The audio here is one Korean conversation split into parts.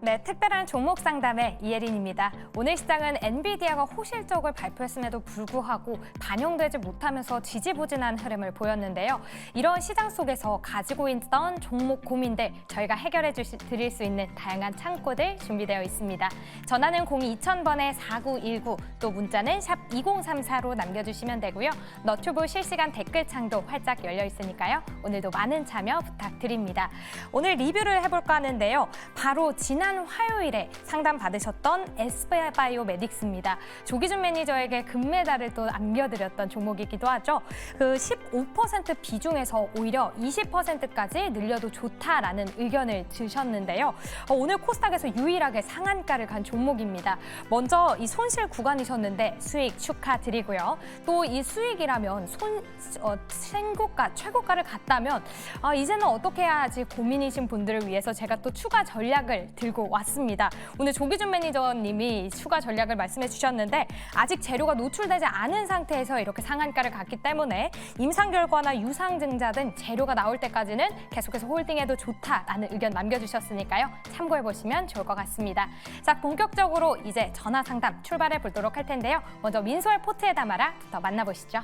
네, 특별한 종목 상담의 이혜린입니다. 오늘 시장은 엔비디아가 호실적을 발표했음에도 불구하고 반영되지 못하면서 지지부진한 흐름을 보였는데요. 이런 시장 속에서 가지고 있던 종목 고민들 저희가 해결해 드릴 수 있는 다양한 창구들 준비되어 있습니다. 전화는 02-2000번에 4919, 또 문자는 샵 2034로 남겨주시면 되고요. 너튜브 실시간 댓글창도 활짝 열려 있으니까요. 오늘도 많은 참여 부탁드립니다. 오늘 리뷰를 해볼까 하는데요. 바로 지난 화요일에 상담 받으셨던 SBI오메딕스입니다. 조기준 매니저에게 금메달을 또 안겨드렸던 종목이기도 하죠. 그 15% 비중에서 오히려 20%까지 늘려도 좋다라는 의견을 주셨는데요. 오늘 코스닥에서 유일하게 상한가를 간 종목입니다. 먼저 이 손실 구간이셨는데 수익 축하드리고요. 또 이 수익이라면 신고가, 최고가를 갔다면 이제는 어떻게 해야 하지 고민이신 분들을 위해서 제가 또 추가 전략을 들고 왔습니다. 오늘 조기준 매니저님이 추가 전략을 말씀해 주셨는데 아직 재료가 노출되지 않은 상태에서 이렇게 상한가를 갔기 때문에 임상 결과나 유상증자 등 재료가 나올 때까지는 계속해서 홀딩해도 좋다라는 의견 남겨주셨으니까요. 참고해 보시면 좋을 것 같습니다. 자, 본격적으로 이제 전화 상담 출발해 보도록 할 텐데요. 먼저 민소월 포트에 담아라부터 만나보시죠.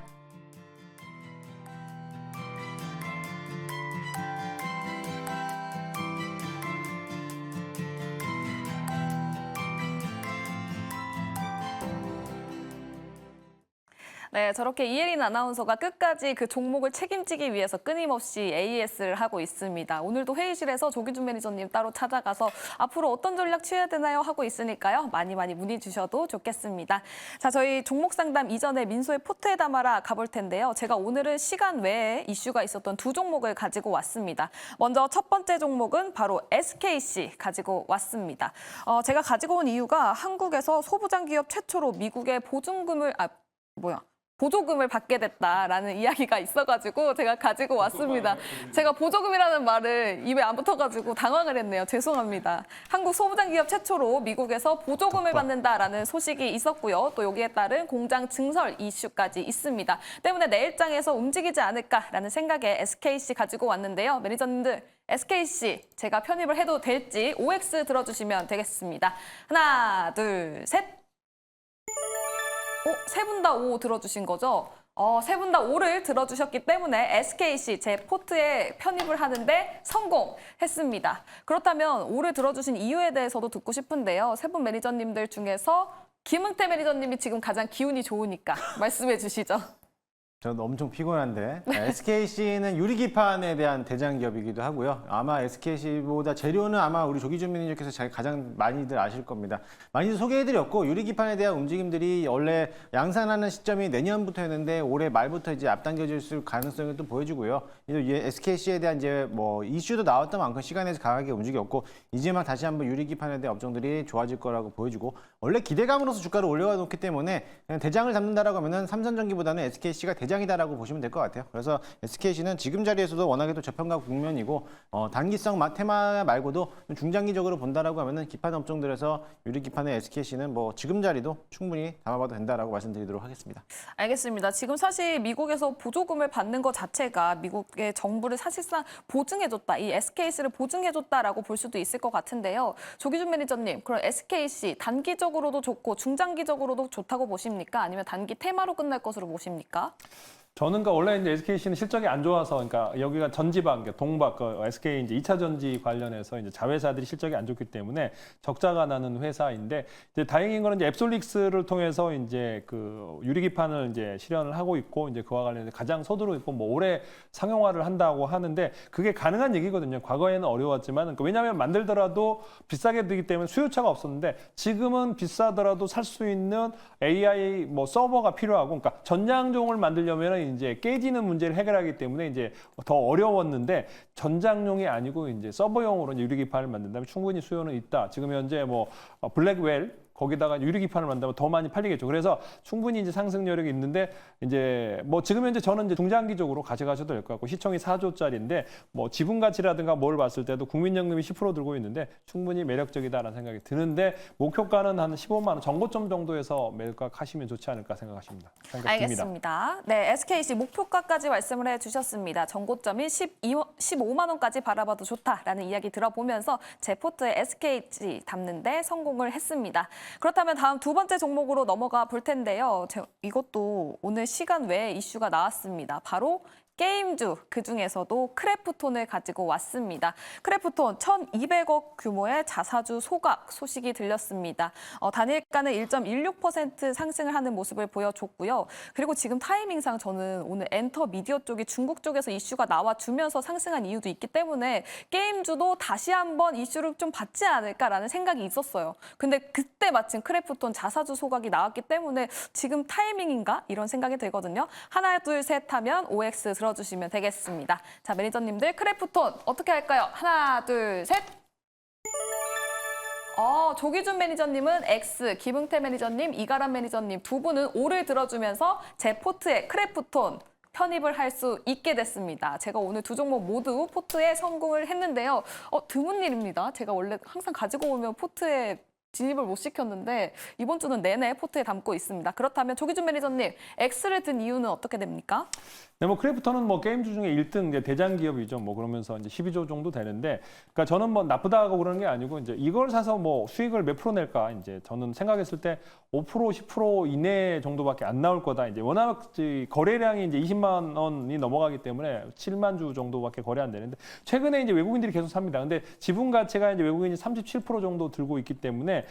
네, 저렇게 이혜린 아나운서가 끝까지 그 종목을 책임지기 위해서 끊임없이 AS를 하고 있습니다. 오늘도 회의실에서 조기준 매니저님 따로 찾아가서 앞으로 어떤 전략 취해야 되나요? 하고 있으니까요. 많이 문의 주셔도 좋겠습니다. 자, 저희 종목 상담 이전에 민소의 포트에 담아라 가볼 텐데요. 제가 오늘은 시간 외에 이슈가 있었던 두 종목을 가지고 왔습니다. 먼저 첫 번째 종목은 바로 SKC 가지고 왔습니다. 제가 가지고 온 이유가 한국에서 소부장 기업 최초로 미국의 보조금을 받게 됐다라는 이야기가 있어가지고 제가 가지고 왔습니다. 제가 보조금이라는 말을 입에 안 붙어가지고 당황을 했네요. 죄송합니다. 한국 소부장 기업 최초로 미국에서 보조금을 받는다라는 소식이 있었고요. 또 여기에 따른 공장 증설 이슈까지 있습니다. 때문에 내일장에서 움직이지 않을까라는 생각에 SKC 가지고 왔는데요. 매니저님들, SKC 제가 편입을 해도 될지 OX 들어주시면 되겠습니다. 하나, 둘, 셋. 세 분 다 O 들어주신 거죠? 세 분 다 O를 들어주셨기 때문에 SKC 제 포트에 편입을 하는데 성공했습니다. 그렇다면 O를 들어주신 이유에 대해서도 듣고 싶은데요. 세 분 매니저님들 중에서 김은태 매니저님이 지금 가장 기운이 좋으니까 말씀해 주시죠. 저는 엄청 피곤한데 SKC는 유리기판에 대한 대장 기업이기도 하고요. 아마 SKC보다 재료는 아마 우리 조기준 매니저께서 가장 많이들 아실 겁니다. 많이들 소개해드렸고 유리기판에 대한 움직임들이 원래 양산하는 시점이 내년부터였는데 올해 말부터 이제 앞당겨질 가능성을 또 보여주고요. 이제 SKC에 대한 이제 뭐 이슈도 나왔던 만큼 시간에서 강하게 움직였고 이제 막 다시 한번 유리기판에 대한 업종들이 좋아질 거라고 보여주고 원래 기대감으로서 주가를 올려가 놓기 때문에 그냥 대장을 잡는다라고 하면은 삼성전기보다는 SKC가 대장이다라고 보시면 될 것 같아요. 그래서 SKC는 지금 자리에서도 워낙에 또 저평가 국면이고 단기성 테마 말고도 중장기적으로 본다라고 하면은 기판 업종들에서 유리기판의 SKC는 뭐 지금 자리도 충분히 담아봐도 된다라고 말씀드리도록 하겠습니다. 알겠습니다. 지금 사실 미국에서 보조금을 받는 것 자체가 미국의 정부를 사실상 보증해줬다, 이 SKC를 보증해줬다라고 볼 수도 있을 것 같은데요. 조기준 매니저님, 그럼 SKC 단기적으로도 좋고 중장기적으로도 좋다고 보십니까? 아니면 단기 테마로 끝날 것으로 보십니까? 저는 원래 이제 SKC는 실적이 안 좋아서, 그러니까 여기가 전지방, 동박, SK 이제 2차 전지 관련해서 이제 자회사들이 실적이 안 좋기 때문에 적자가 나는 회사인데, 이제 다행인 거는 이제 앱솔릭스를 통해서 이제 그 유리기판을 이제 실현을 하고 있고, 이제 그와 관련해서 가장 서두르고 있고, 뭐 올해 상용화를 한다고 하는데, 그게 가능한 얘기거든요. 과거에는 어려웠지만, 그러니까 왜냐하면 만들더라도 비싸게 되기 때문에 수요차가 없었는데, 지금은 비싸더라도 살 수 있는 AI 뭐 서버가 필요하고, 그러니까 전장종을 만들려면 이제 깨지는 문제를 해결하기 때문에 이제 더 어려웠는데 전장용이 아니고 이제 서버용으로 유리기판을 만든다면 충분히 수요는 있다. 지금 현재 뭐 블랙웰 거기다가 유리 기판을 만들면 더 많이 팔리겠죠. 그래서 충분히 이제 상승 여력이 있는데 이제 뭐 지금 현재 저는 이제 중장기적으로 가져가셔도 될 것 같고 시총이 4조짜리인데 뭐 지분 가치라든가 뭘 봤을 때도 국민연금이 10% 들고 있는데 충분히 매력적이다라는 생각이 드는데 목표가는 한 15만 원 정고점 정도에서 매각하시면 좋지 않을까 생각합니다. 알겠습니다. 네, SKC 목표가까지 말씀을 해주셨습니다. 정고점이 15만 원까지 바라봐도 좋다라는 이야기 들어보면서 제 포트에 SKC 담는데 성공을 했습니다. 그렇다면 다음 두 번째 종목으로 넘어가 볼 텐데요. 이것도 오늘 시간 외에 이슈가 나왔습니다. 바로 게임주, 그중에서도 크래프톤을 가지고 왔습니다. 크래프톤 1,200억 규모의 자사주 소각 소식이 들렸습니다. 단일가는 1.16% 상승을 하는 모습을 보여줬고요. 그리고 지금 타이밍상 저는 오늘 엔터 미디어 쪽이 중국 쪽에서 이슈가 나와주면서 상승한 이유도 있기 때문에 게임주도 다시 한번 이슈를 좀 받지 않을까라는 생각이 있었어요. 근데 그때 마침 크래프톤 자사주 소각이 나왔기 때문에 지금 타이밍인가? 이런 생각이 들거든요. 하나, 둘, 셋 하면 OX 들어주시면 되겠습니다. 자, 매니저님들 크래프톤 어떻게 할까요? 하나, 둘, 셋. 조기준 매니저님은 X, 김흥태 매니저님, 이가람 매니저님 두 분은 O를 들어주면서 제 포트에 크래프톤 편입을 할 수 있게 됐습니다. 제가 오늘 두 종목 모두 포트에 성공을 했는데요. 드문 일입니다. 제가 원래 항상 가지고 오면 포트에 진입을 못 시켰는데 이번 주는 내내 포트에 담고 있습니다. 그렇다면 조기준 매니저님, X를 든 이유는 어떻게 됩니까? 네, 뭐 크래프톤은 뭐 게임주 중에 1등 이제 대장 기업이죠. 뭐 그러면서 이제 12조 정도 되는데, 그러니까 저는 뭐 나쁘다고 그러는 게 아니고 이제 이걸 사서 뭐 수익을 몇 프로 낼까 이제 저는 생각했을 때 5% 10% 이내 정도밖에 안 나올 거다. 이제 워낙 거래량이 이제 20만 원이 넘어가기 때문에 7만 주 정도밖에 거래 안 되는데 최근에 이제 외국인들이 계속 삽니다. 근데 지분 가치가 이제 외국인이 37% 정도 들고 있기 때문에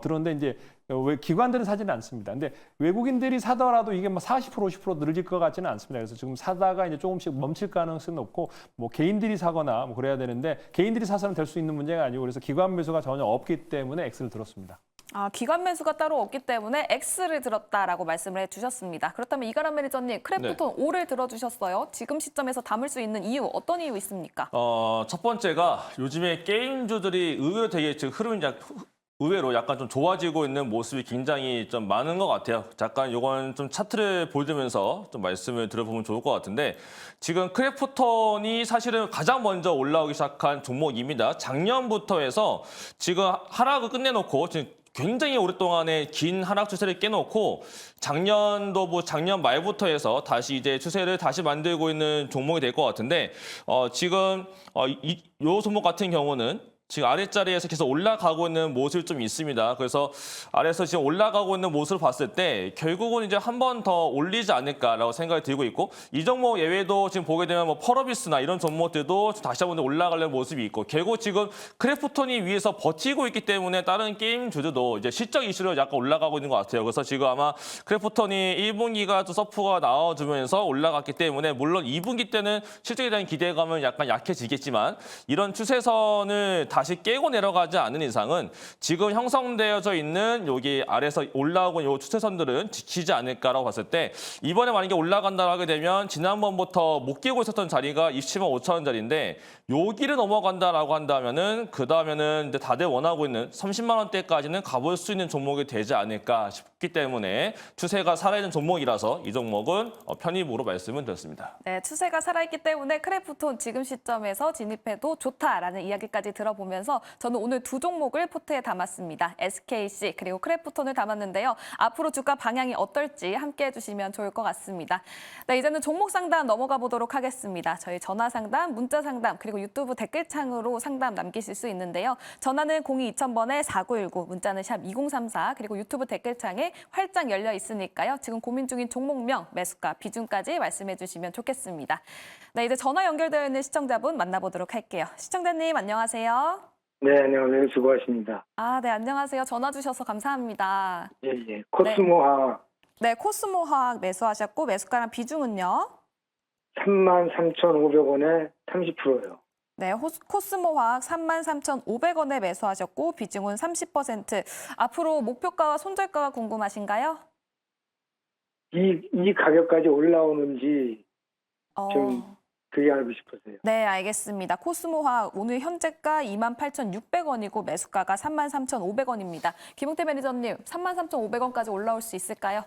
들었는데 이제 왜 기관들은 사지는 않습니다. 근데 외국인들이 사더라도 이게 뭐 40% 50% 늘어질 것 같지는 않습니다. 그래서 지금 사다가 이제 조금씩 멈출 가능성은 없고 뭐 개인들이 사거나 뭐 그래야 되는데 개인들이 사서는 될 수 있는 문제가 아니고 그래서 기관 매수가 전혀 없기 때문에 X를 들었습니다. 기관 매수가 따로 없기 때문에 X를 들었다라고 말씀을 해주셨습니다. 그렇다면 이가람 매니저님, 크래프톤 O를 들어주셨어요. 지금 시점에서 담을 수 있는 이유, 어떤 이유 있습니까? 첫 번째가 요즘에 게임주들이 의외로 되게 지금 흐름이 의외로 약간 좀 좋아지고 있는 모습이 굉장히 좀 많은 것 같아요. 잠깐 이건 좀 차트를 보여주면서 좀 말씀을 드려보면 좋을 것 같은데 지금 크래프톤이 사실은 가장 먼저 올라오기 시작한 종목입니다. 작년부터 해서 지금 하락을 끝내놓고 지금 굉장히 오랫동안의 긴 하락 추세를 깨놓고 작년도 뭐 작년 말부터 해서 다시 이제 추세를 다시 만들고 있는 종목이 될 것 같은데 지금 이 종목 같은 경우는 지금 아랫자리에서 계속 올라가고 있는 모습이 좀 있습니다. 그래서 아래에서 지금 올라가고 있는 모습을 봤을 때 결국은 이제 한 번 더 올리지 않을까라고 생각이 들고 있고 이 종목 예외도 지금 보게 되면 뭐 펄어비스나 이런 종목들도 다시 한번 올라가려는 모습이 있고 결국 지금 크래프톤이 위에서 버티고 있기 때문에 다른 게임주들도 이제 실적 이슈로 약간 올라가고 있는 것 같아요. 그래서 지금 아마 크래프톤이 1분기가 또 서프가 나와주면서 올라갔기 때문에 물론 2분기 때는 실적에 대한 기대감은 약간 약해지겠지만 이런 추세선을 다시 깨고 내려가지 않는 이상은 지금 형성되어져 있는 여기 아래서 올라오고 이 추세선들은 지키지 않을까라고 봤을 때 이번에 만약에 올라간다고 하게 되면 지난번부터 못 깨고 있었던 자리가 27만 5천 원짜리인데 여기를 넘어간다라고 한다면은 그 다음에는 이제 다들 원하고 있는 30만 원대까지는 가볼 수 있는 종목이 되지 않을까 싶기 때문에 추세가 살아있는 종목이라서 이 종목은 편입으로 말씀을 드렸습니다. 네, 추세가 살아있기 때문에 크래프톤 지금 시점에서 진입해도 좋다라는 이야기까지 들어보면서 저는 오늘 두 종목을 포트에 담았습니다. SKC 그리고 크래프톤을 담았는데요. 앞으로 주가 방향이 어떨지 함께 해주시면 좋을 것 같습니다. 네, 이제는 종목 상담 넘어가 보도록 하겠습니다. 저희 전화 상담, 문자 상담 그리고 유튜브 댓글창으로 상담 남기실 수 있는데요. 전화는 02-2000번에 4919, 문자는 샵 2034 그리고 유튜브 댓글창에 활짝 열려 있으니까요. 지금 고민 중인 종목명, 매수가, 비중까지 말씀해 주시면 좋겠습니다. 네, 이제 전화 연결되어 있는 시청자분 만나보도록 할게요. 시청자님 안녕하세요. 네, 안녕하세요. 수고하십니다. 네, 안녕하세요. 전화 주셔서 감사합니다. 예. 코스모화 네, 코스모화학 매수하셨고 매수가랑 비중은요? 33,500원에 30%예요. 네, 코스모화학 33,500원에 매수하셨고 비중은 30%. 앞으로 목표가와 손절가가 궁금하신가요? 이 가격까지 올라오는지 좀 그게 알고 싶어서요. 네, 알겠습니다. 코스모화학 오늘 현재가 28,600원이고 매수가가 33,500원입니다. 김용태 매니저님, 33,500원까지 올라올 수 있을까요?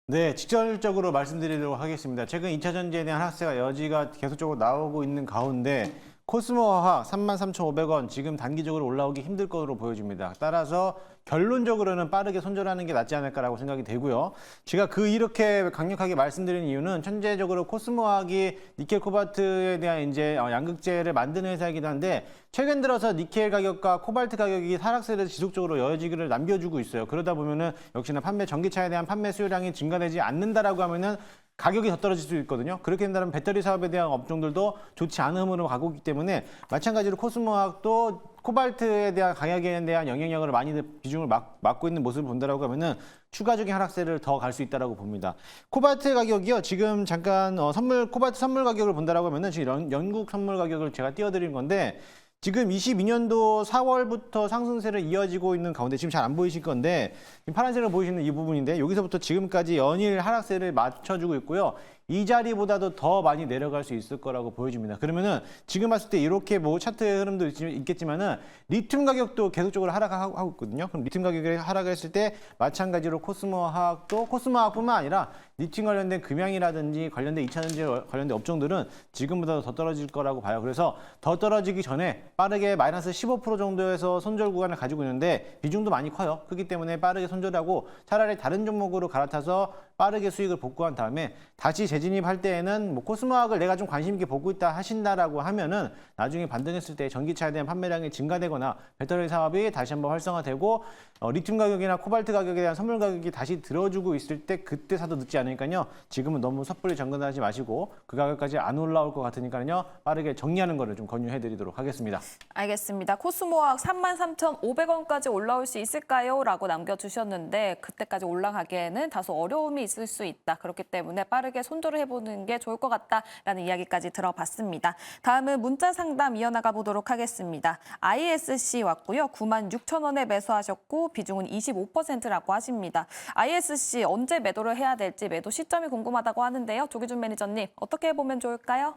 네, 직접적으로 말씀드리도록 하겠습니다. 최근 2차 전지에 대한 하락세가 여지가 계속적으로 나오고 있는 가운데 코스모화학 33,500원 지금 단기적으로 올라오기 힘들 것으로 보여집니다. 따라서 결론적으로는 빠르게 손절하는 게 낫지 않을까라고 생각이 되고요. 제가 이렇게 강력하게 말씀드리는 이유는 현재적으로 코스모화학이 니켈 코발트에 대한 이제 양극재를 만드는 회사이기도 한데 최근 들어서 니켈 가격과 코발트 가격이 하락세를 지속적으로 여지기를 남겨주고 있어요. 그러다 보면은 역시나 전기차에 대한 판매 수요량이 증가되지 않는다라고 하면은 가격이 더 떨어질 수 있거든요. 그렇게 된다면 배터리 사업에 대한 업종들도 좋지 않은 흐름으로 가고 있기 때문에 마찬가지로 코스모화학도 코발트에 대한 가격에 대한 영향력을 많이 비중을 맡고 있는 모습을 본다라고 하면은 추가적인 하락세를 더 갈 수 있다라고 봅니다. 코발트 가격이요. 지금 잠깐 코발트 선물 가격을 본다라고 하면은 지금 영국 선물 가격을 제가 띄워드린 건데 지금 22년도 4월부터 상승세를 이어지고 있는 가운데 지금 잘 안 보이실 건데 파란색으로 보이시는 이 부분인데 여기서부터 지금까지 연일 하락세를 맞춰주고 있고요. 이 자리보다도 더 많이 내려갈 수 있을 거라고 보여집니다. 그러면은 지금 봤을 때 이렇게 뭐 차트의 흐름도 있겠지만은 리튬 가격도 계속적으로 하락하고 있거든요. 그럼 리튬 가격이 하락했을 때 마찬가지로 코스모화학뿐만 아니라 리튬 관련된 금양이라든지 관련된 2차 전지 관련된 업종들은 지금보다 더 떨어질 거라고 봐요. 그래서 더 떨어지기 전에 빠르게 마이너스 15% 정도에서 손절 구간을 가지고 있는데 비중도 많이 커요. 그렇기 때문에 빠르게 손절하고 차라리 다른 종목으로 갈아타서 빠르게 수익을 복구한 다음에 다시 재진입할 때에는 뭐 코스모학을 내가 좀 관심 있게 보고 있다 하신다라고 하면은 나중에 반등했을 때 전기차에 대한 판매량이 증가되거나 배터리 사업이 다시 한번 활성화되고 리튬 가격이나 코발트 가격에 대한 선물 가격이 다시 들어주고 있을 때 그때 사도 늦지 않으니까요. 지금은 너무 섣불리 접근하지 마시고 그 가격까지 안 올라올 것 같으니까요. 빠르게 정리하는 거를 좀 권유해드리도록 하겠습니다. 알겠습니다. 코스모화학 33,500원까지 올라올 수 있을까요? 라고 남겨주셨는데 그때까지 올라가기에는 다소 어려움이 있을 수 있다. 그렇기 때문에 빠르게 손절을 해보는 게 좋을 것 같다라는 이야기까지 들어봤습니다. 다음은 문자 상담 이어나가 보도록 하겠습니다. ISC 왔고요. 96,000원에 매수하셨고 비중은 25%라고 하십니다. ISC 언제 매도를 해야 될지 매도 시점이 궁금하다고 하는데요. 조기준 매니저님 어떻게 보면 좋을까요?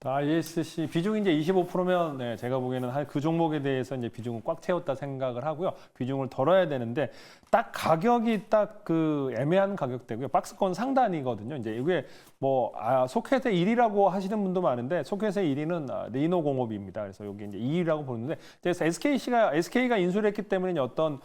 ISC 비중이 이제 25%면 네, 제가 보기에는 그 종목에 대해서 이제 비중을 꽉 채웠다 생각을 하고요. 비중을 덜어야 되는데 딱 가격이 딱 그 애매한 가격대고요. 박스권 상단이거든요. 이제 이게 뭐 소켓의 1위라고 하시는 분도 많은데 소켓의 1위는 리노공업입니다. 그래서 여기 이제 2위라고 보는데 그래서 SK가 인수를 했기 때문에 이제 어떤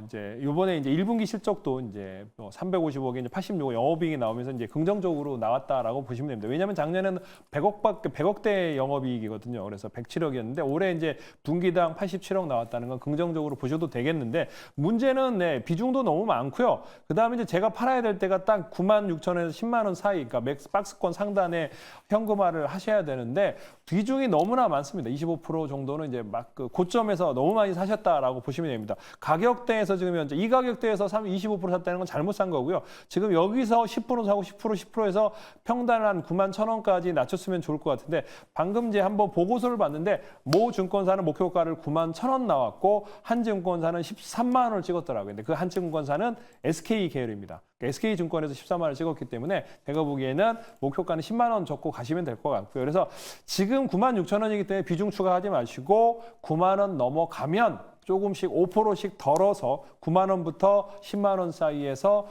이제 이번에 이제 1분기 실적도 이제 350억에 이제 86억 영업이익이 나오면서 이제 긍정적으로 나왔다라고 보시면 됩니다. 왜냐하면 작년에는 100억대 영업이익이거든요. 그래서 107억이었는데 올해 이제 분기당 87억 나왔다는 건 긍정적으로 보셔도 되겠는데 문제는 네, 비중도 너무 많고요. 그다음에 이제 제가 팔아야 될 때가 딱 96,000원에서 10만 원 사이, 그러니까 박스권 상단에 현금화를 하셔야 되는데 비중이 너무나 많습니다. 25% 정도는 이제 막 그 고점에서 너무 많이 사셨다라고 보시면 됩니다. 가격대에서 지금 현재 이 가격대에서 25% 샀다는 건 잘못 산 거고요. 지금 여기서 10% 사고 10%에서 평단 한 91,000원까지 낮췄으면 좋을 것 같은데 방금 이제 한번 보고서를 봤는데 모 증권사는 목표가를 91,000원 나왔고 한증권사는 13만 원을 찍었더라고요. 근데 그 한증권사는 SK 계열입니다. SK증권에서 13만 원을 찍었기 때문에 제가 보기에는 목표가는 10만 원 적고 가시면 될 것 같고요. 그래서 지금 96,000원이기 때문에 비중 추가하지 마시고 9만 원 넘어가면 조금씩 5%씩 덜어서 9만 원부터 10만 원 사이에서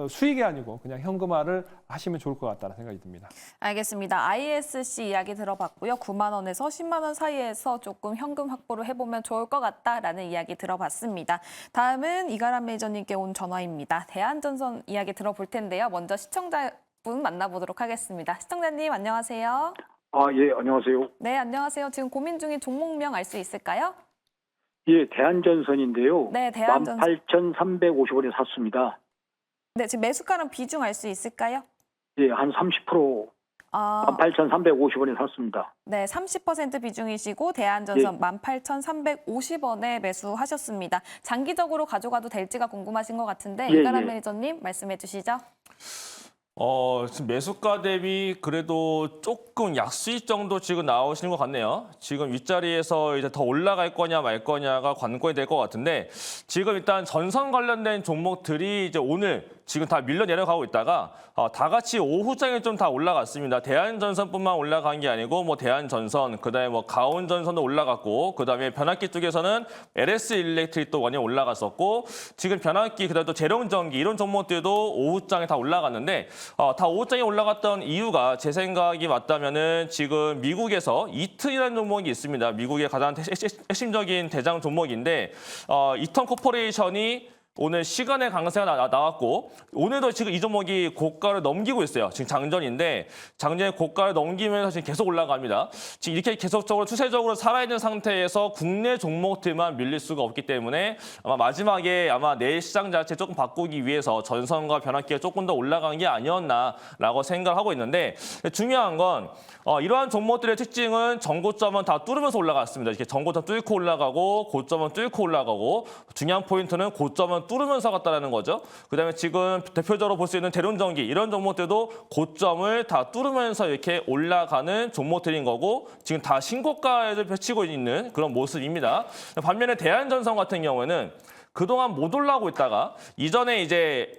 수익이 아니고 그냥 현금화를 하시면 좋을 것 같다는 생각이 듭니다. 알겠습니다. ISC 이야기 들어봤고요. 9만 원에서 10만 원 사이에서 조금 현금 확보를 해보면 좋을 것 같다라는 이야기 들어봤습니다. 다음은 이가람 매니저님께 온 전화입니다. 대한전선 이야기 들어볼 텐데요. 먼저 시청자분 만나보도록 하겠습니다. 시청자님 안녕하세요. 예, 안녕하세요. 네, 안녕하세요. 지금 고민 중인 종목명 알 수 있을까요? 예, 대한전선인데요. 네, 대한전선. 18,350원에 샀습니다. 네, 지금 매수가랑 비중 알 수 있을까요? 예, 한 30%, 18,350원에 샀습니다. 네, 30% 비중이시고 대한전선 18,350원에 매수하셨습니다. 장기적으로 가져가도 될지가 궁금하신 것 같은데 이가람 매니저님 말씀해 주시죠. 지금 매수가 대비 그래도 조금 약수익 정도 지금 나오시는 것 같네요. 지금 윗자리에서 이제 더 올라갈 거냐 말 거냐가 관건이 될 것 같은데 지금 일단 전선 관련된 종목들이 이제 오늘 지금 다 밀려 내려가고 있다가 다 같이 오후장에 좀 다 올라갔습니다. 대한전선뿐만 올라간 게 아니고 뭐 대한전선, 그다음에 뭐 가온전선도 올라갔고, 그다음에 변압기 쪽에서는 LS 일렉트릭도 많이 올라갔었고, 지금 변압기 그다음에 또 재룡전기 이런 종목들도 오후장에 다 올라갔는데 다 오후장에 올라갔던 이유가 제 생각이 맞다면은 지금 미국에서 이튼이라는 종목이 있습니다. 미국의 가장 핵심적인 대장 종목인데 이턴 코퍼레이션이 오늘 시간의 강세가 나왔고 오늘도 지금 이 종목이 고가를 넘기고 있어요. 지금 장전인데 장전에 고가를 넘기면서 지금 계속 올라갑니다. 지금 이렇게 계속적으로 추세적으로 살아있는 상태에서 국내 종목들만 밀릴 수가 없기 때문에 아마 마지막에 내일 시장 자체 조금 바꾸기 위해서 전선과 변압기가 조금 더 올라간 게 아니었나라고 생각을 하고 있는데 중요한 건 이러한 종목들의 특징은 전고점은 다 뚫으면서 올라갔습니다. 이렇게 전고점 뚫고 올라가고 고점은 뚫고 올라가고 중요한 포인트는 고점은 뚫으면서 갔다라는 거죠. 그다음에 지금 대표적으로 볼 수 있는 대륜전기 이런 종목들도 고점을 다 뚫으면서 이렇게 올라가는 종목들인 거고 지금 다 신고가를 펼치고 있는 그런 모습입니다. 반면에 대한전선 같은 경우에는 그동안 못 올라오고 있다가 이전에 이제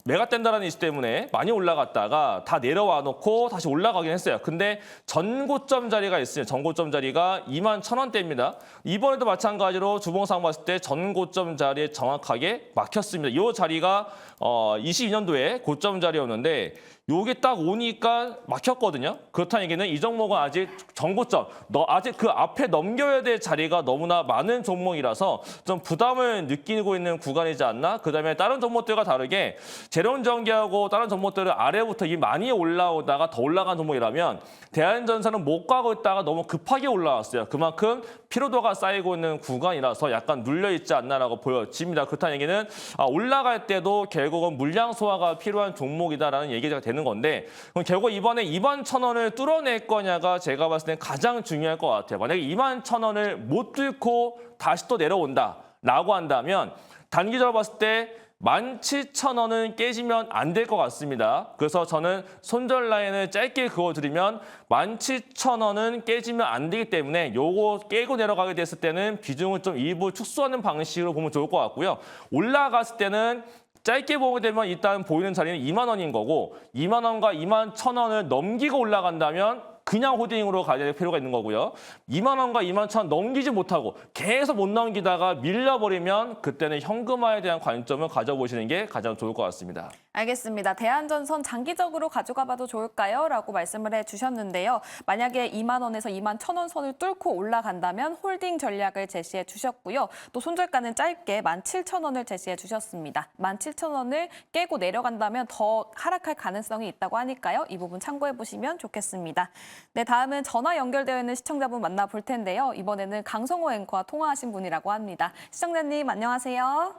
매가 뗀다라는 이슈 때문에 많이 올라갔다가 다 내려와 놓고 다시 올라가긴 했어요. 근데 전고점 자리가 있어요. 전고점 자리가 21,000원대입니다. 이번에도 마찬가지로 주봉상 봤을 때 전고점 자리에 정확하게 막혔습니다. 이 자리가 22년도에 고점 자리였는데 요게 딱 오니까 막혔거든요. 그렇다는 얘기는 이 종목은 아직 전고점, 아직 그 앞에 넘겨야 될 자리가 너무나 많은 종목이라서 좀 부담을 느끼고 있는 구간이지 않나? 그다음에 다른 종목들과 다르게 재룡전기하고 다른 종목들은 아래부터 많이 올라오다가 더 올라간 종목이라면 대한전선은 못 가고 있다가 너무 급하게 올라왔어요. 그만큼 피로도가 쌓이고 있는 구간이라서 약간 눌려있지 않나라고 보여집니다. 그렇다는 얘기는 올라갈 때도 결국은 물량 소화가 필요한 종목이다라는 얘기가 되는 건데 그럼 결국 이번에 21,000원을 뚫어낼 거냐가 제가 봤을 땐 가장 중요할 것 같아요. 만약에 21,000원을 못 뚫고 다시 또 내려온다라고 한다면 단기적으로 봤을 때 17,000원은 깨지면 안 될 것 같습니다. 그래서 저는 손절 라인을 짧게 그어드리면 17,000원은 깨지면 안 되기 때문에 요거 깨고 내려가게 됐을 때는 비중을 좀 일부 축소하는 방식으로 보면 좋을 것 같고요. 올라갔을 때는 짧게 보게 되면 일단 보이는 자리는 2만 원인 거고 2만 원과 21,000원을 넘기고 올라간다면 그냥 호딩으로 가야 될 필요가 있는 거고요. 2만 원과 21,000원 넘기지 못하고 계속 못 넘기다가 밀려버리면 그때는 현금화에 대한 관점을 가져보시는 게 가장 좋을 것 같습니다. 알겠습니다. 대한전선 장기적으로 가져가 봐도 좋을까요? 라고 말씀을 해주셨는데요. 만약에 2만 원에서 21,000원 선을 뚫고 올라간다면 홀딩 전략을 제시해 주셨고요. 또 손절가는 짧게 17,000원을 제시해 주셨습니다. 17,000원을 깨고 내려간다면 더 하락할 가능성이 있다고 하니까요. 이 부분 참고해 보시면 좋겠습니다. 네, 다음은 전화 연결되어 있는 시청자분 만나볼 텐데요. 이번에는 강성호 앵커와 통화하신 분이라고 합니다. 시청자님 안녕하세요.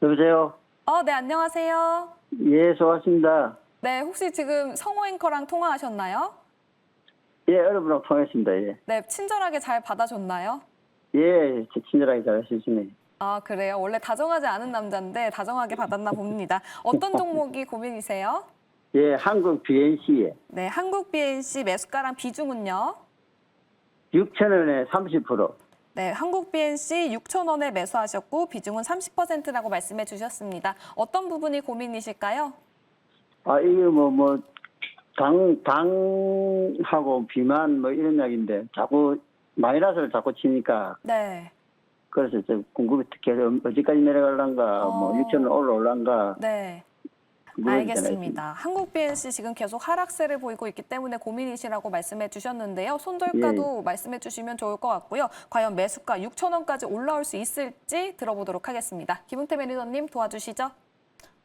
여보세요? 네, 안녕하세요. 예, 수고하십니다. 네, 혹시 지금 성호 앵커랑 통화하셨나요? 예, 여러분하고 통화했습니다. 예. 네, 친절하게 잘 받아줬나요? 예, 친절하게 잘 하시네. 아, 그래요? 원래 다정하지 않은 남자인데 다정하게 받았나 봅니다. 어떤 종목이 고민이세요? 예, 한국 BNC 네, 한국 BNC 매수가랑 비중은요? 6,000원에 30%. 네, 한국 BNC 6,000원에 매수하셨고 비중은 30%라고 말씀해 주셨습니다. 어떤 부분이 고민이실까요? 이게 당하고 비만 이런 이야기인데 자꾸 마이너스를 자꾸 치니까 네. 그래서 좀 궁금해. 계속 어디까지 내려갈란가, 6,000원 올라올란가. 네. 알겠습니다. 한국 BNC 지금 계속 하락세를 보이고 있기 때문에 고민이시라고 말씀해 주셨는데요. 손절가도 말씀해 주시면 좋을 것 같고요. 과연 매수가 6,000원까지 올라올 수 있을지 들어보도록 하겠습니다. 김은태 매니저님 도와주시죠.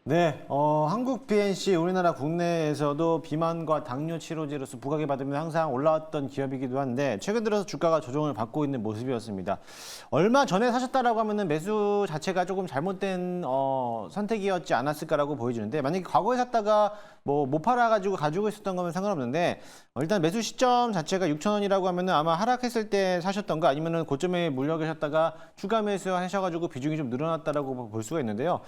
네, 한국 BNC 우리나라 국내에서도 비만과 당뇨 치료제로서 부각을 받으면 항상 올라왔던 기업이기도 한데 최근 들어서 주가가 조정을 받고 있는 모습이었습니다. 얼마 전에 사셨다라고 하면은 매수 자체가 조금 잘못된 선택이었지 않았을까라고 보여지는데 만약에 과거에 샀다가 못 팔아가지고 가지고 있었던 거면 상관없는데 일단 매수 시점 자체가 6,000원이라고 하면은 아마 하락했을 때 사셨던가 아니면은 고점에 물려 계셨다가 추가 매수 하셔가지고 비중이 좀 늘어났다라고 볼 수가 있는데요.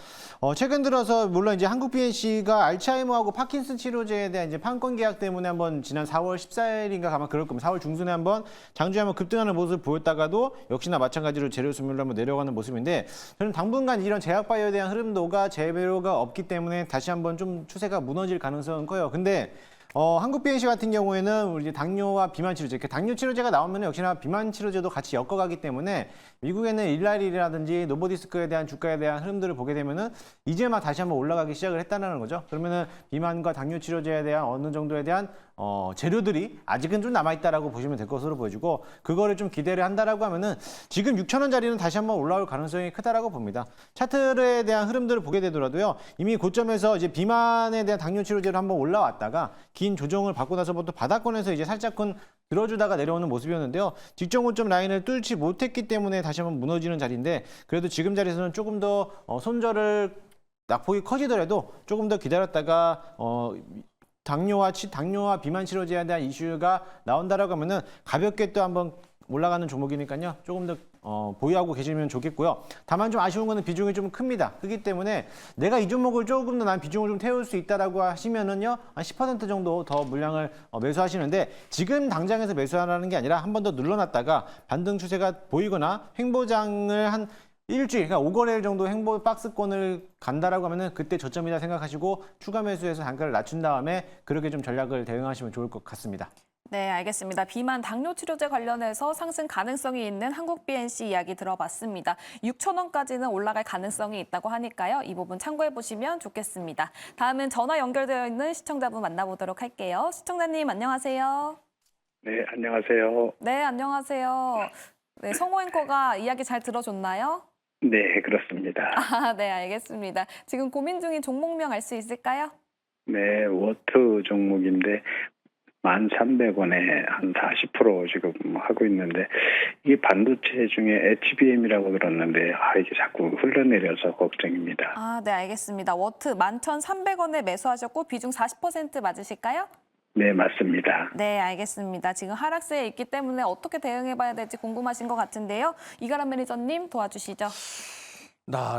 최근 들어서 앞서서 물론 이제 한국 BNC가 알츠하이머하고 파킨슨 치료제에 대한 이제 판권 계약 때문에 한번 지난 4월 14일인가 아마 그럴 겁니다. 4월 중순에 한번 장중에 한번 급등하는 모습을 보였다가도 역시나 마찬가지로 재료 소멸로 한번 내려가는 모습인데 저는 당분간 이런 제약 바이오에 대한 흐름도가 재료가 없기 때문에 다시 한번 좀 추세가 무너질 가능성은 커요. 근데 한국 BNC 같은 경우에는 우리 당뇨와 비만 치료제, 당뇨 치료제가 나오면 역시나 비만 치료제도 같이 엮어가기 때문에 미국에는 일라릴이라든지 노보디스크에 대한 주가에 대한 흐름들을 보게 되면은 이제 막 다시 한번 올라가기 시작을 했다는 거죠. 그러면은 비만과 당뇨 치료제에 대한 어느 정도에 대한 재료들이 아직은 좀 남아있다라고 보시면 될 것으로 보여지고 그거를 좀 기대를 한다라고 하면은 지금 6,000원짜리는 다시 한번 올라올 가능성이 크다라고 봅니다. 차트에 대한 흐름들을 보게 되더라도요. 이미 고점에서 이제 비만에 대한 당뇨 치료제로 한번 올라왔다가 긴 조정을 받고 나서부터 바닥권에서 이제 살짝은 들어주다가 내려오는 모습이었는데요. 직전 고점 라인을 뚫지 못했기 때문에 다시 한번 무너지는 자리인데 그래도 지금 자리에서는 조금 더 손절을 낙폭이 커지더라도 조금 더 기다렸다가 당뇨와 비만 치료제에 대한 이슈가 나온다라고 하면은 가볍게 또 한번 올라가는 종목이니까요. 조금 더 보유하고 계시면 좋겠고요. 다만 좀 아쉬운 거는 비중이 좀 큽니다. 크기 때문에 내가 이 종목을 조금 더 난 비중을 좀 태울 수 있다라고 하시면은요. 한 10% 정도 더 물량을 매수하시는데 지금 당장에서 매수하라는 게 아니라 한 번 더 눌러놨다가 반등 추세가 보이거나 횡보장을 한 일주일, 그러니까 5거래일 정도 횡보 박스권을 간다라고 하면은 그때 저점이다 생각하시고 추가 매수해서 단가를 낮춘 다음에 그렇게 좀 전략을 대응하시면 좋을 것 같습니다. 네, 알겠습니다. 비만 당뇨 치료제 관련해서 상승 가능성이 있는 한국 BNC 이야기 들어봤습니다. 6,000원까지는 올라갈 가능성이 있다고 하니까요. 이 부분 참고해 보시면 좋겠습니다. 다음은 전화 연결되어 있는 시청자분 만나보도록 할게요. 시청자님 안녕하세요. 네, 안녕하세요. 네, 안녕하세요. 네, 성호 앵커가 이야기 잘 들어줬나요? 네, 그렇습니다. 아, 네, 알겠습니다. 지금 고민 중인 종목명 알 수 있을까요? 네, 워터 종목인데 1,300원에 한 40% 지금 하고 있는데 이게 반도체 중에 HBM이라고 들었는데 이게 자꾸 흘러내려서 걱정입니다. 아, 네, 알겠습니다. 워트 11,300원에 매수하셨고 비중 40% 맞으실까요? 네, 맞습니다. 네, 알겠습니다. 지금 하락세에 있기 때문에 어떻게 대응해봐야 될지 궁금하신 것 같은데요. 이가람 매니저님 도와주시죠.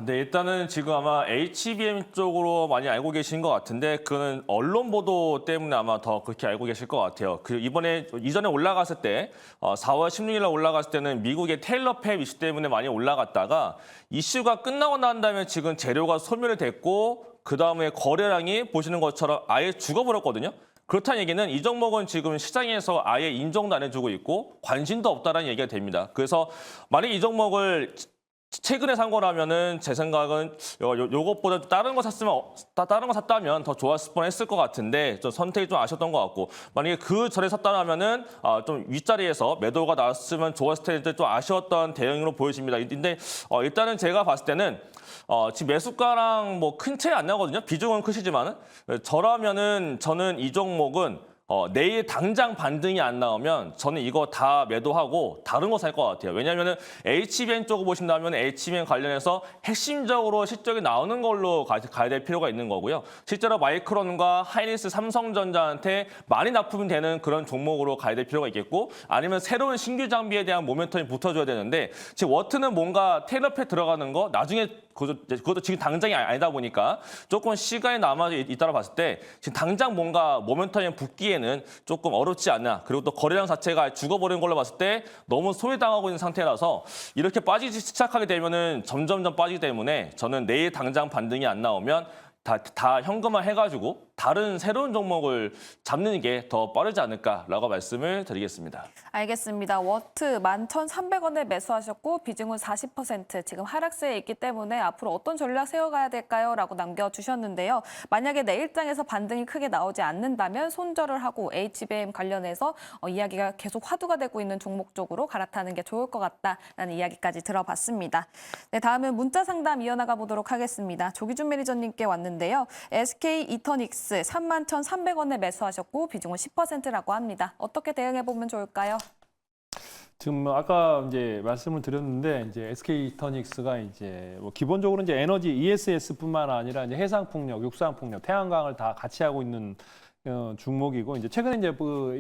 네, 일단은 지금 아마 HBM 쪽으로 많이 알고 계신 것 같은데 그거는 언론 보도 때문에 아마 더 그렇게 알고 계실 것 같아요. 그 이전에 올라갔을 때 4월 16일 날 올라갔을 때는 미국의 테일러 팹 이슈 때문에 많이 올라갔다가 이슈가 끝나고 난 다음에 지금 재료가 소멸이 됐고 그 다음에 거래량이 보시는 것처럼 아예 죽어버렸거든요. 그렇다는 얘기는 이 종목은 지금 시장에서 아예 인정도 안 해주고 있고 관심도 없다는 얘기가 됩니다. 그래서 만약 이 종목을 최근에 산 거라면은 제 생각은 요것보다 다른 거 샀다면 더 좋았을 뻔했을 것 같은데 좀 선택이 좀 아쉬웠던 것 같고 만약에 그 전에 샀다면은 좀 윗자리에서 매도가 나왔으면 좋았을 텐데 좀 아쉬웠던 대응으로 보여집니다. 근데 일단은 제가 봤을 때는 지금 매수가랑 뭐 큰 차이 안 나거든요. 비중은 크시지만은 저라면은 저는 이 종목은 내일 당장 반등이 안 나오면 저는 이거 다 매도하고 다른 거 살 것 같아요. 왜냐하면 HBM 쪽을 보신다면 HBM 관련해서 핵심적으로 실적이 나오는 걸로 가야 될 필요가 있는 거고요. 실제로 마이크론과 하이닉스, 삼성전자한테 많이 납품이 되는 그런 종목으로 가야 될 필요가 있겠고 아니면 새로운 신규 장비에 대한 모멘텀이 붙어줘야 되는데 지금 워트는 뭔가 테일러팹 들어가는 거 나중에 그것도 지금 당장이 아니다 보니까 조금 시간이 남아 있다고 봤을 때 지금 당장 뭔가 모멘텀이 붙기에는 조금 어렵지 않나. 그리고 또 거래량 자체가 죽어버린 걸로 봤을 때 너무 소외당하고 있는 상태라서 이렇게 빠지기 시작하게 되면은 점점점 빠지기 때문에 저는 내일 당장 반등이 안 나오면 다 현금화 해가지고 다른 새로운 종목을 잡는 게 더 빠르지 않을까라고 말씀을 드리겠습니다. 알겠습니다. 워트 11,300원에 매수하셨고 비중은 40%. 지금 하락세에 있기 때문에 앞으로 어떤 전략 세워가야 될까요? 라고 남겨주셨는데요. 만약에 내일장에서 반등이 크게 나오지 않는다면 손절을 하고 HBM 관련해서 이야기가 계속 화두가 되고 있는 종목 쪽으로 갈아타는 게 좋을 것 같다라는 이야기까지 들어봤습니다. 네, 다음은 문자 상담 이어나가 보도록 하겠습니다. 조기준 매니저님께 왔는데요. SK 이터닉스 31,300원에 매수하셨고 비중은 10%라고 합니다. 어떻게 대응해보면 좋을까요? 지금 아까 이제 말씀을 드렸는데 이제 SK 이터닉스가 이제 뭐 기본적으로 이제 에너지 ESS뿐만 아니라 이제 해상풍력, 육상풍력, 태양광을 다 같이 하고 있는 종목이고 이제 최근에 이제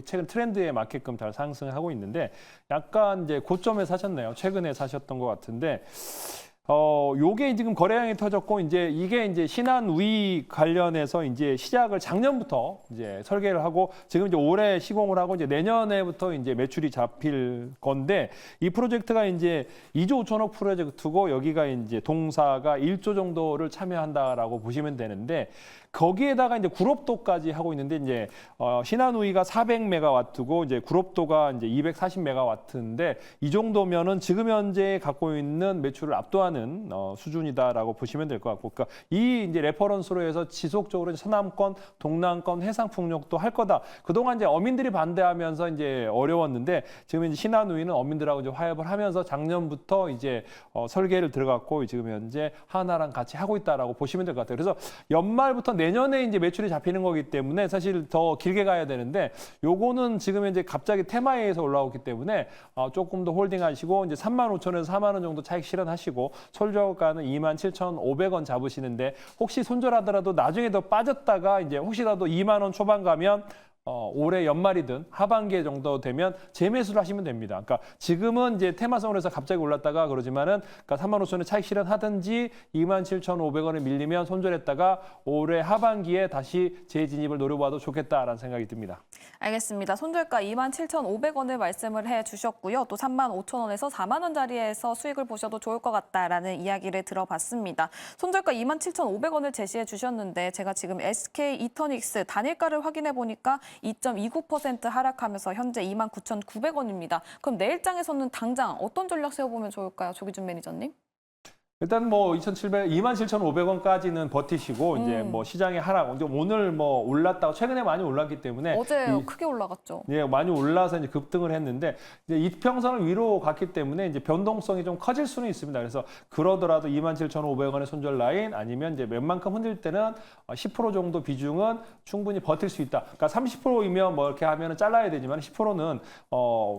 최근 트렌드에 맞게끔 잘 상승하고 있는데 약간 이제 고점에 사셨네요. 최근에 사셨던 것 같은데 요게 지금 거래량이 터졌고 이제 이게 이제 신한우이 관련해서 이제 시작을 작년부터 이제 설계를 하고 지금 이제 올해 시공을 하고 이제 내년에부터 이제 매출이 잡힐 건데 이 프로젝트가 이제 2조 5천억 프로젝트고 여기가 이제 동사가 1조 정도를 참여한다라고 보시면 되는데 거기에다가 이제 구롭도까지 하고 있는데 이제 신한우이가 400메가와트고 이제 구롭도가 이제 240메가와트인데 이 정도면은 지금 현재 갖고 있는 매출을 압도하는 수준이다라고 보시면 될 것 같고, 그러니까 이 이제 레퍼런스로 해서 지속적으로 서남권, 동남권 해상 풍력도 할 거다. 그동안 이제 어민들이 반대하면서 이제 어려웠는데 지금 이제 신한우이는 어민들하고 이제 화합을 하면서 작년부터 이제 설계를 들어갔고 지금 현재 하나랑 같이 하고 있다라고 보시면 될 것 같아요. 그래서 연말부터 내년에 이제 매출이 잡히는 거기 때문에 사실 더 길게 가야 되는데 요거는 지금 현재 갑자기 테마에서 올라오기 때문에 조금 더 홀딩하시고 이제 35,000원에서 4만 원 정도 차익 실현하시고 손절가는 27,500원 잡으시는데 혹시 손절하더라도 나중에 더 빠졌다가 이제 혹시라도 2만 원 초반 가면 올해 연말이든 하반기 정도 되면 재매수를 하시면 됩니다. 그러니까 지금은 이제 테마성으로 해서 갑자기 올랐다가 그러지만은 그러니까 35,000원에 차익 실현하든지 27,500원에 밀리면 손절했다가 올해 하반기에 다시 재진입을 노려봐도 좋겠다라는 생각이 듭니다. 알겠습니다. 손절가 27,500원을 말씀을 해주셨고요. 또 35,000원에서 4만 원짜리에서 수익을 보셔도 좋을 것 같다라는 이야기를 들어봤습니다. 손절가 27,500원을 제시해 주셨는데 제가 지금 SK 이터닉스 단일가를 확인해 보니까 2.29% 하락하면서 현재 29,900원입니다. 그럼 내일장에서는 당장 어떤 전략 세워보면 좋을까요? 조기준 매니저님? 일단 뭐 27,500원까지는 버티시고 이제 뭐 시장의 하락, 이제 오늘 뭐 올랐다고 최근에 많이 올랐기 때문에 어제 크게 올라갔죠. 예, 많이 올라서 이제 급등을 했는데 이제 이평선을 위로 갔기 때문에 이제 변동성이 좀 커질 수는 있습니다. 그래서 그러더라도 27,500원의 손절 라인 아니면 이제 웬만큼 흔들 때는 10% 정도 비중은 충분히 버틸 수 있다. 그러니까 30%이면 뭐 이렇게 하면은 잘라야 되지만 10%는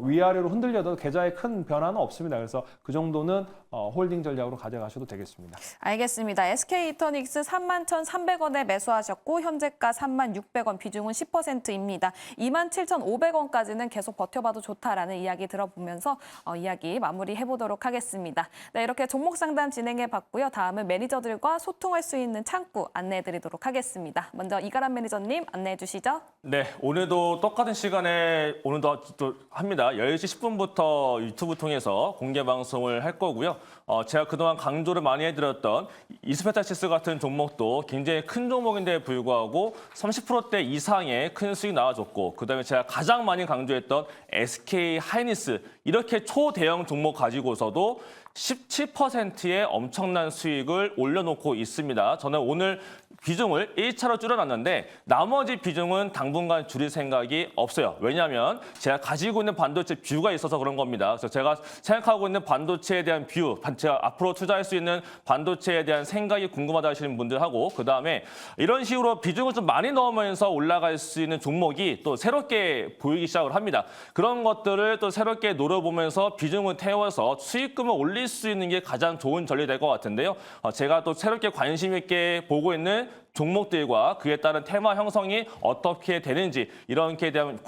위아래로 흔들려도 계좌에 큰 변화는 없습니다. 그래서 그 정도는 홀딩 전략으로 가져가셔도 되겠습니다. 알겠습니다. SK 이터닉스 31,300원에 매수하셨고 현재가 31,600원, 비중은 10%입니다. 27,500원까지는 계속 버텨봐도 좋다라는 이야기 들어보면서 이야기 마무리해보도록 하겠습니다. 네, 이렇게 종목 상담 진행해봤고요. 다음은 매니저들과 소통할 수 있는 창구 안내해드리도록 하겠습니다. 먼저 이가람 매니저님 안내해 주시죠. 네, 오늘도 똑같은 시간에 오늘도 또 합니다. 10시 10분부터 유튜브 통해서 공개 방송을 할 거고요. 제가 그동안 강조를 많이 해드렸던 이스페타시스 같은 종목도 굉장히 큰 종목인데 불구하고 30%대 이상의 큰 수익 나와줬고 그다음에 제가 가장 많이 강조했던 SK 하이닉스 이렇게 초대형 종목 가지고서도 17%의 엄청난 수익을 올려놓고 있습니다. 저는 오늘 비중을 1차로 줄여놨는데 나머지 비중은 당분간 줄일 생각이 없어요. 왜냐하면 제가 가지고 있는 반도체 뷰가 있어서 그런 겁니다. 그래서 제가 생각하고 있는 반도체에 대한 뷰, 제가 앞으로 투자할 수 있는 반도체에 대한 생각이 궁금하다 하시는 분들하고 그다음에 이런 식으로 비중을 좀 많이 넣으면서 올라갈 수 있는 종목이 또 새롭게 보이기 시작을 합니다. 그런 것들을 또 새롭게 노려보면서 비중을 태워서 수익금을 올릴 수 있는 게 가장 좋은 전략이 될 것 같은데요. 제가 또 새롭게 관심 있게 보고 있는 종목들과 그에 따른 테마 형성이 어떻게 되는지 이런 게 대한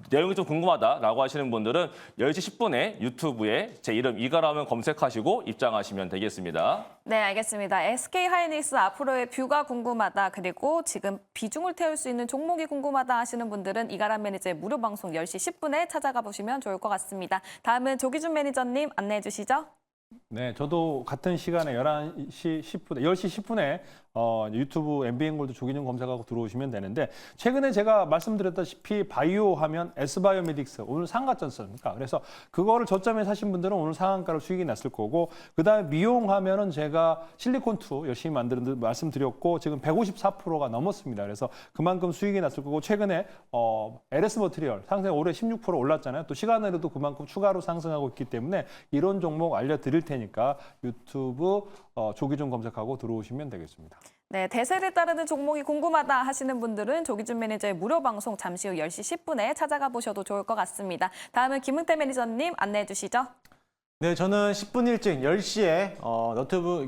내용이 좀 궁금하다라고 하시는 분들은 10시 10분에 유튜브에 제 이름 이가람을 검색하시고 입장하시면 되겠습니다. 네, 알겠습니다. SK 하이닉스 앞으로의 뷰가 궁금하다 그리고 지금 비중을 태울 수 있는 종목이 궁금하다 하시는 분들은 이가람 매니저의 무료 방송 10시 10분에 찾아가 보시면 좋을 것 같습니다. 다음은 조기준 매니저님 안내해 주시죠. 네, 저도 같은 시간에 10시 10분에 유튜브 MBN골드 조기준 검색하고 들어오시면 되는데 최근에 제가 말씀드렸다시피 바이오 하면 S바이오메딕스 오늘 상한가지 않습니까? 그래서 그거를 저점에 사신 분들은 오늘 상한가로 수익이 났을 거고 그다음에 미용 하면은 제가 실리콘2 열심히 만드는 말씀드렸고 지금 154%가 넘었습니다. 그래서 그만큼 수익이 났을 거고 최근에 LS 머티리얼 상승 올해 16% 올랐잖아요. 또 시간으로도 그만큼 추가로 상승하고 있기 때문에 이런 종목 알려드릴 테니까 유튜브 조기준 검색하고 들어오시면 되겠습니다. 네, 대세를 따르는 종목이 궁금하다 하시는 분들은 조기준 매니저의 무료 방송 잠시 후 10시 10분에 찾아가 보셔도 좋을 것 같습니다. 다음은 김은태 매니저님 안내해 주시죠. 네, 저는 10분 일찍 10시에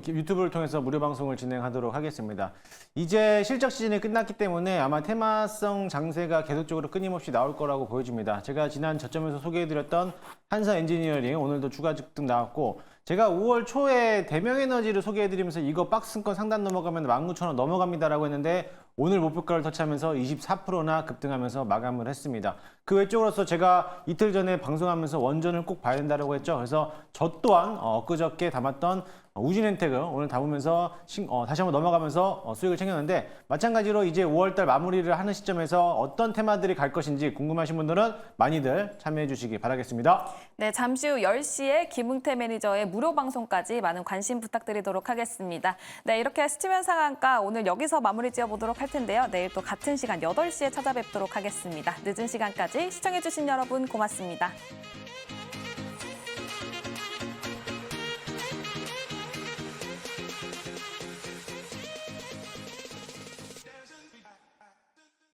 유튜브를 통해서 무료 방송을 진행하도록 하겠습니다. 이제 실적 시즌이 끝났기 때문에 아마 테마성 장세가 계속적으로 끊임없이 나올 거라고 보여집니다. 제가 지난 저점에서 소개해드렸던 한사 엔지니어링 오늘도 추가 급등 나왔고 제가 5월 초에 대명에너지를 소개해드리면서 이거 박스권 상단 넘어가면 19,000원 넘어갑니다라고 했는데 오늘 목표가를 터치하면서 24%나 급등하면서 마감을 했습니다. 그 외적으로서 제가 이틀 전에 방송하면서 원전을 꼭 봐야 된다고 했죠. 그래서 저 또한 엊그저께 담았던 우진엔텍을 오늘 담으면서 다시 한번 넘어가면서 수익을 챙겼는데 마찬가지로 이제 5월달 마무리를 하는 시점에서 어떤 테마들이 갈 것인지 궁금하신 분들은 많이들 참여해 주시기 바라겠습니다. 네, 잠시 후 10시에 김응태 매니저의 무료 방송까지 많은 관심 부탁드리도록 하겠습니다. 네, 이렇게 스치면 상한가 오늘 여기서 마무리 지어보도록 할 텐데요. 내일 또 같은 시간 8시에 찾아뵙도록 하겠습니다. 늦은 시간까지 시청해주신 여러분 고맙습니다.